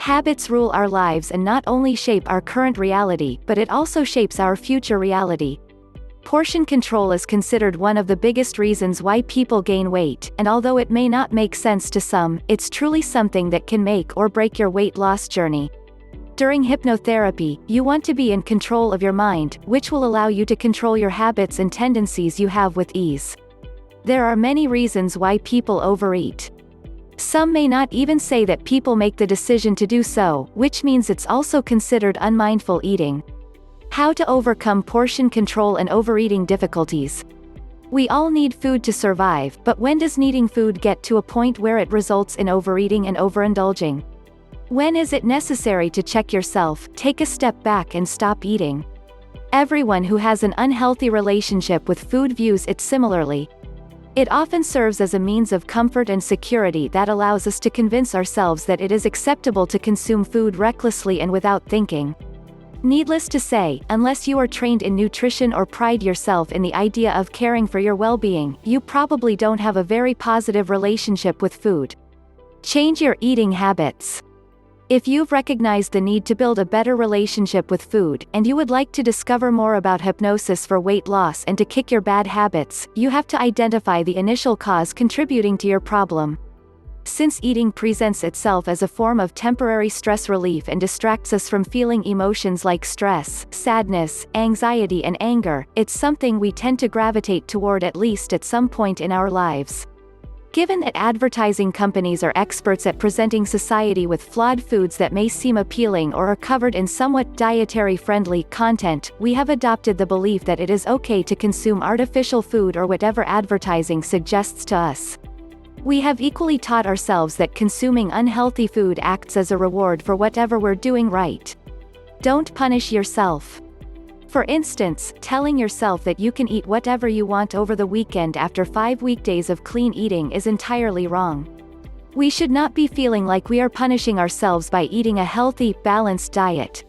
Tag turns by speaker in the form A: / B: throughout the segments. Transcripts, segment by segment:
A: Habits rule our lives and not only shape our current reality, but it also shapes our future reality. Portion control is considered one of the biggest reasons why people gain weight, and although it may not make sense to some, it's truly something that can make or break your weight loss journey. During hypnotherapy, you want to be in control of your mind, which will allow you to control your habits and tendencies you have with ease. There are many reasons why people overeat. Some may not even say that people make the decision to do so, which means it's also considered unmindful eating. How to overcome portion control and overeating difficulties. We all need food to survive, but when does needing food get to a point where it results in overeating and overindulging? When is it necessary to check yourself, take a step back and stop eating? Everyone who has an unhealthy relationship with food views it similarly. It often serves as a means of comfort and security that allows us to convince ourselves that it is acceptable to consume food recklessly and without thinking. Needless to say, unless you are trained in nutrition or pride yourself in the idea of caring for your well-being, you probably don't have a very positive relationship with food. Change your eating habits. If you've recognized the need to build a better relationship with food, and you would like to discover more about hypnosis for weight loss and to kick your bad habits, you have to identify the initial cause contributing to your problem. Since eating presents itself as a form of temporary stress relief and distracts us from feeling emotions like stress, sadness, anxiety and anger, it's something we tend to gravitate toward at least at some point in our lives. Given that advertising companies are experts at presenting society with flawed foods that may seem appealing or are covered in somewhat dietary-friendly content, we have adopted the belief that it is okay to consume artificial food or whatever advertising suggests to us. We have equally taught ourselves that consuming unhealthy food acts as a reward for whatever we're doing right. Don't punish yourself. For instance, telling yourself that you can eat whatever you want over the weekend after 5 weekdays of clean eating is entirely wrong. We should not be feeling like we are punishing ourselves by eating a healthy, balanced diet.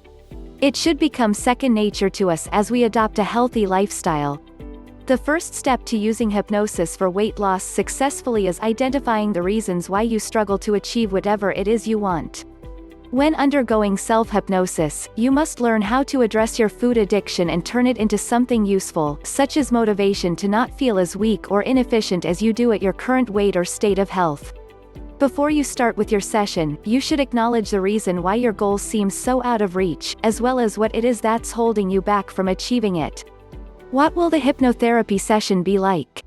A: It should become second nature to us as we adopt a healthy lifestyle. The first step to using hypnosis for weight loss successfully is identifying the reasons why you struggle to achieve whatever it is you want. When undergoing self-hypnosis, you must learn how to address your food addiction and turn it into something useful, such as motivation to not feel as weak or inefficient as you do at your current weight or state of health. Before you start with your session, you should acknowledge the reason why your goal seems so out of reach, as well as what it is that's holding you back from achieving it. What will the hypnotherapy session be like?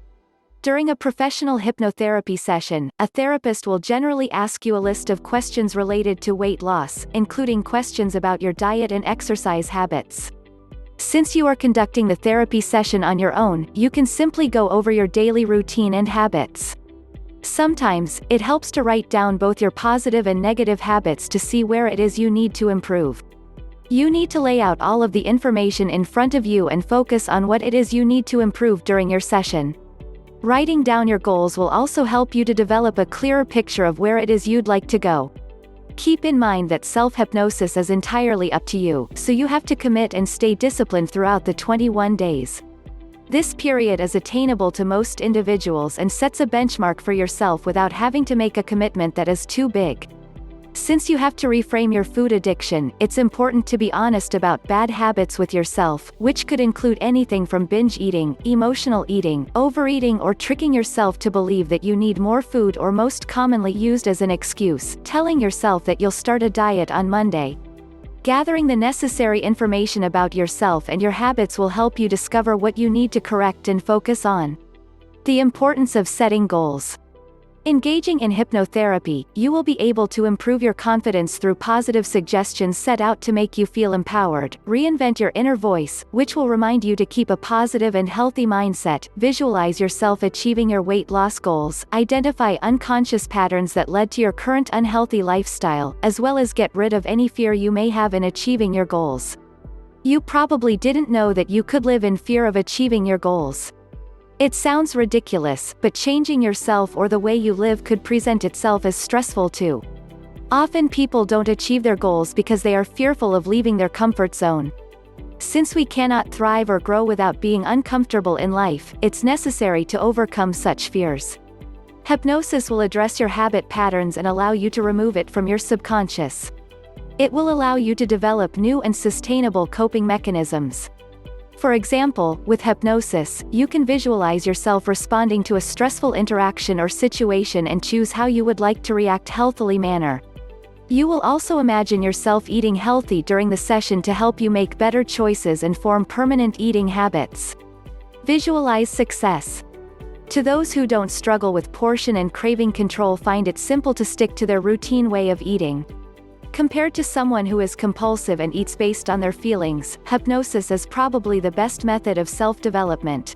A: During a professional hypnotherapy session, a therapist will generally ask you a list of questions related to weight loss, including questions about your diet and exercise habits. Since you are conducting the therapy session on your own, you can simply go over your daily routine and habits. Sometimes, it helps to write down both your positive and negative habits to see where it is you need to improve. You need to lay out all of the information in front of you and focus on what it is you need to improve during your session. Writing down your goals will also help you to develop a clearer picture of where it is you'd like to go. Keep in mind that self-hypnosis is entirely up to you, so you have to commit and stay disciplined throughout the 21 days. This period is attainable to most individuals and sets a benchmark for yourself without having to make a commitment that is too big. Since you have to reframe your food addiction, it's important to be honest about bad habits with yourself, which could include anything from binge eating, emotional eating, overeating or tricking yourself to believe that you need more food, or most commonly used as an excuse, telling yourself that you'll start a diet on Monday. Gathering the necessary information about yourself and your habits will help you discover what you need to correct and focus on. The importance of setting goals. Engaging in hypnotherapy, you will be able to improve your confidence through positive suggestions set out to make you feel empowered, reinvent your inner voice, which will remind you to keep a positive and healthy mindset, visualize yourself achieving your weight loss goals, identify unconscious patterns that led to your current unhealthy lifestyle, as well as get rid of any fear you may have in achieving your goals. You probably didn't know that you could live in fear of achieving your goals. It sounds ridiculous, but changing yourself or the way you live could present itself as stressful too. Often people don't achieve their goals because they are fearful of leaving their comfort zone. Since we cannot thrive or grow without being uncomfortable in life, it's necessary to overcome such fears. Hypnosis will address your habit patterns and allow you to remove it from your subconscious. It will allow you to develop new and sustainable coping mechanisms. For example, with hypnosis, you can visualize yourself responding to a stressful interaction or situation and choose how you would like to react healthily manner. You will also imagine yourself eating healthy during the session to help you make better choices and form permanent eating habits. Visualize success. To those who don't struggle with portion and craving control, find it simple to stick to their routine way of eating. Compared to someone who is compulsive and eats based on their feelings, hypnosis is probably the best method of self-development.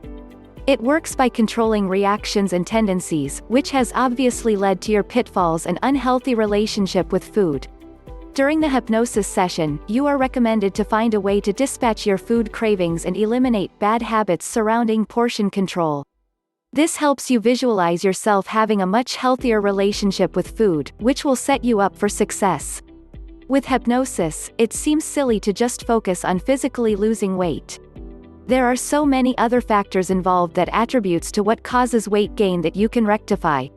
A: It works by controlling reactions and tendencies, which has obviously led to your pitfalls and unhealthy relationship with food. During the hypnosis session, you are recommended to find a way to dispatch your food cravings and eliminate bad habits surrounding portion control. This helps you visualize yourself having a much healthier relationship with food, which will set you up for success. With hypnosis, it seems silly to just focus on physically losing weight. There are so many other factors involved that attributes to what causes weight gain that you can rectify.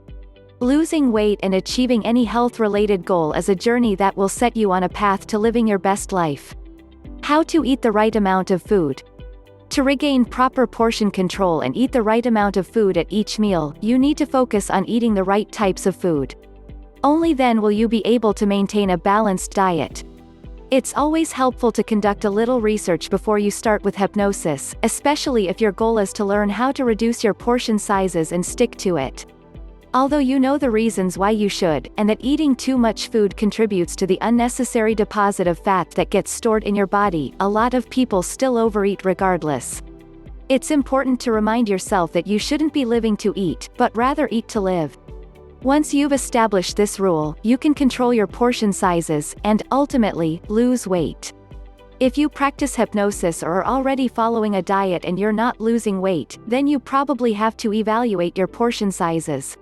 A: Losing weight and achieving any health-related goal is a journey that will set you on a path to living your best life. How to eat the right amount of food. To regain proper portion control and eat the right amount of food at each meal, you need to focus on eating the right types of food. Only then will you be able to maintain a balanced diet. It's always helpful to conduct a little research before you start with hypnosis, especially if your goal is to learn how to reduce your portion sizes and stick to it. Although you know the reasons why you should, and that eating too much food contributes to the unnecessary deposit of fat that gets stored in your body, a lot of people still overeat regardless. It's important to remind yourself that you shouldn't be living to eat, but rather eat to live. Once you've established this rule, you can control your portion sizes, and, ultimately, lose weight. If you practice hypnosis or are already following a diet and you're not losing weight, then you probably have to evaluate your portion sizes.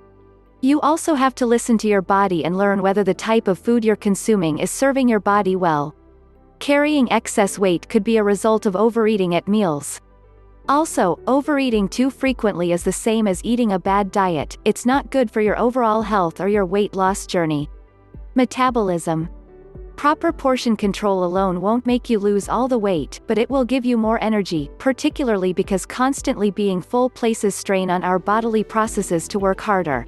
A: You also have to listen to your body and learn whether the type of food you're consuming is serving your body well. Carrying excess weight could be a result of overeating at meals. Also, overeating too frequently is the same as eating a bad diet. It's not good for your overall health or your weight loss journey. Metabolism. Proper portion control alone won't make you lose all the weight, but it will give you more energy, particularly because constantly being full places strain on our bodily processes to work harder.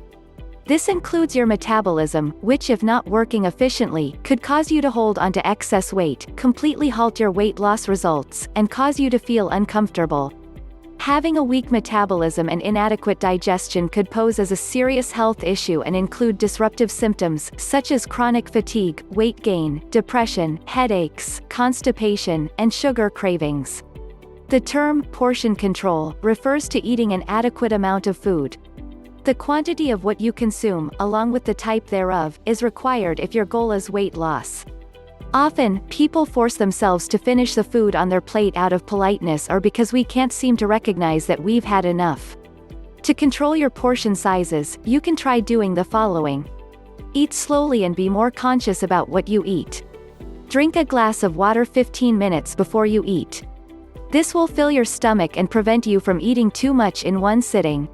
A: This includes your metabolism, which, if not working efficiently, could cause you to hold onto excess weight, completely halt your weight loss results, and cause you to feel uncomfortable. Having a weak metabolism and inadequate digestion could pose as a serious health issue and include disruptive symptoms, such as chronic fatigue, weight gain, depression, headaches, constipation, and sugar cravings. The term portion control refers to eating an adequate amount of food. The quantity of what you consume, along with the type thereof, is required if your goal is weight loss. Often, people force themselves to finish the food on their plate out of politeness or because we can't seem to recognize that we've had enough. To control your portion sizes, you can try doing the following. Eat slowly and be more conscious about what you eat. Drink a glass of water 15 minutes before you eat. This will fill your stomach and prevent you from eating too much in one sitting.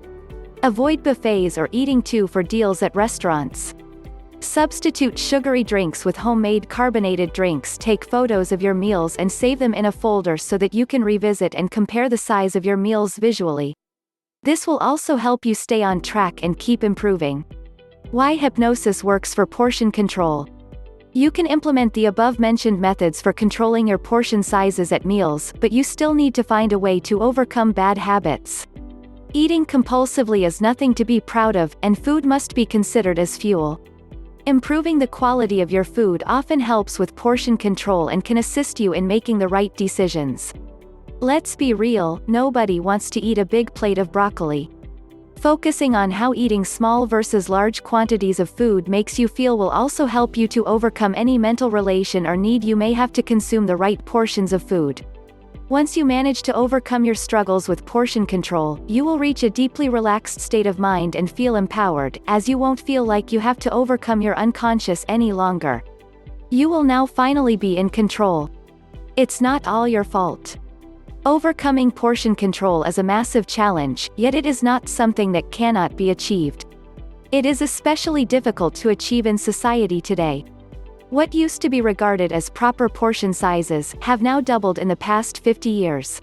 A: Avoid buffets or eating too for deals at restaurants. Substitute sugary drinks with homemade carbonated drinks. Take photos of your meals and save them in a folder so that you can revisit and compare the size of your meals visually. This will also help you stay on track and keep improving. Why hypnosis works for portion control. You can implement the above-mentioned methods for controlling your portion sizes at meals, but you still need to find a way to overcome bad habits. Eating compulsively is nothing to be proud of, and food must be considered as fuel. Improving the quality of your food often helps with portion control and can assist you in making the right decisions. Let's be real, nobody wants to eat a big plate of broccoli. Focusing on how eating small versus large quantities of food makes you feel will also help you to overcome any mental relation or need you may have to consume the right portions of food. Once you manage to overcome your struggles with portion control, you will reach a deeply relaxed state of mind and feel empowered, as you won't feel like you have to overcome your unconscious any longer. You will now finally be in control. It's not all your fault. Overcoming portion control is a massive challenge, yet it is not something that cannot be achieved. It is especially difficult to achieve in society today. What used to be regarded as proper portion sizes have now doubled in the past 50 years.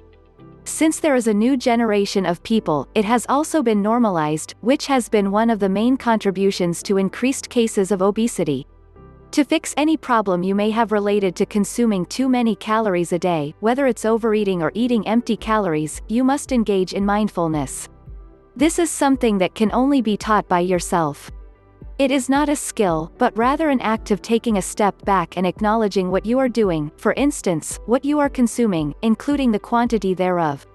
A: Since there is a new generation of people, it has also been normalized, which has been one of the main contributions to increased cases of obesity. To fix any problem you may have related to consuming too many calories a day, whether it's overeating or eating empty calories, you must engage in mindfulness. This is something that can only be taught by yourself. It is not a skill, but rather an act of taking a step back and acknowledging what you are doing, for instance, what you are consuming, including the quantity thereof.